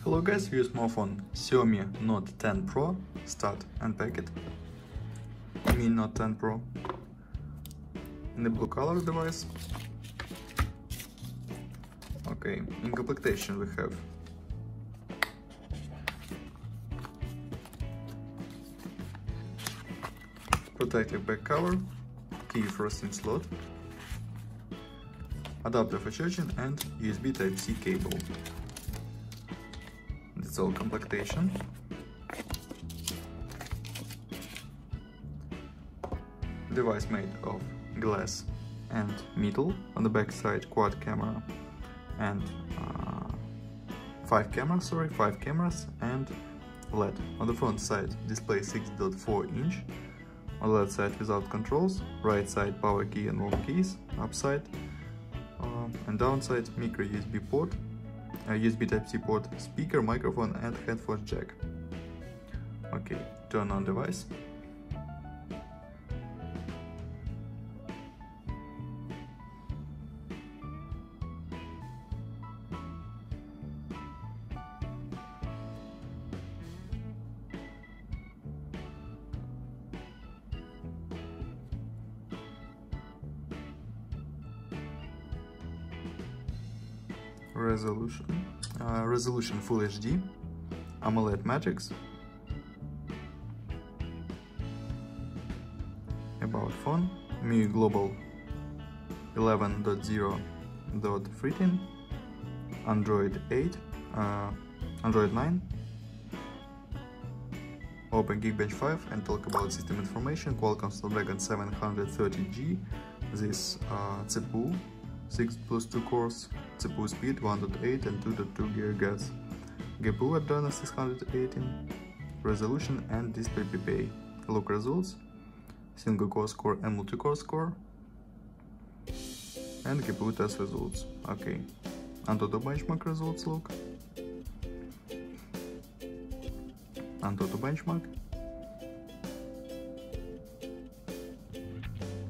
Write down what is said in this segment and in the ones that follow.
Hello guys, we use smartphone Xiaomi Note 10 Pro. Start unpack it. Mi Note 10 Pro. In the blue color device. Okay, in complementation we have protective back cover, key for SIM slot, adapter for charging, and USB Type-C cable. That's all complementation. Device made of glass and metal. On the back side, quad camera and 5 cameras and LED. On the front side, display 6.4-inch. On the left side, without controls. Right side, power key and home keys. Upside and downside, micro USB port, USB Type-C port, speaker, microphone, and headphone jack. Okay, turn on device. Resolution Full HD, AMOLED Matrix. About phone, MIUI Global 11.0.13, Android 8, Android 9, Open Geekbench 5, and talk about system information. Qualcomm Snapdragon 730G, this CPU 6+2 cores, CPU speed 1.8 and 2.2 GHz, GPU Adreno 618, resolution and display PPA. Look results, single core score and multi-core score, and GPU test results. Okay, AnTuTu benchmark results look. AnTuTu benchmark.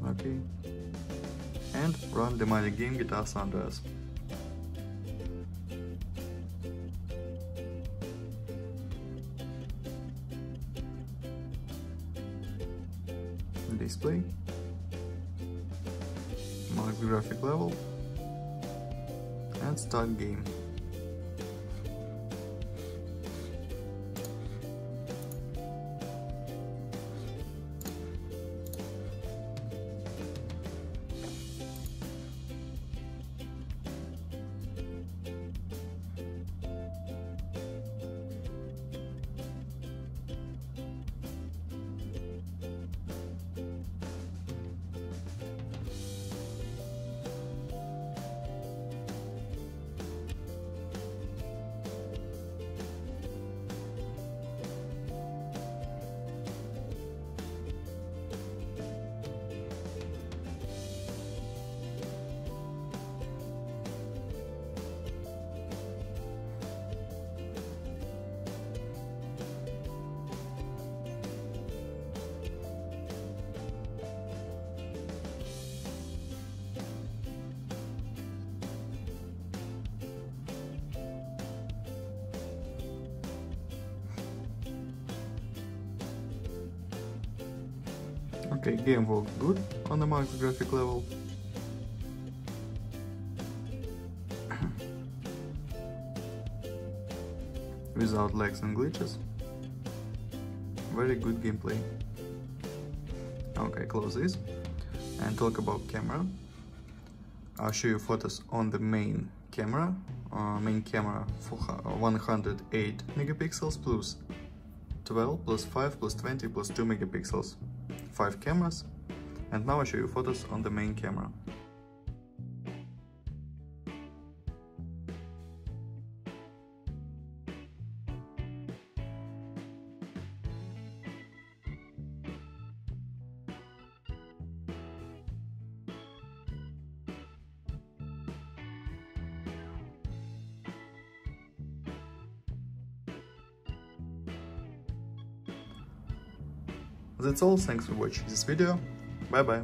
Okay. And run the magic game Guitar San Andreas. Display, max graphic level, and start game. Okay, game worked good on the max graphic level. Without lags and glitches. Very good gameplay. Okay, close this and talk about camera. I'll show you photos on the main camera. Main camera for 108 megapixels plus 12 plus 5 plus 20 plus 2 megapixels. 5 cameras, and now I show you photos on the main camera. That's all, thanks for watching this video, bye bye.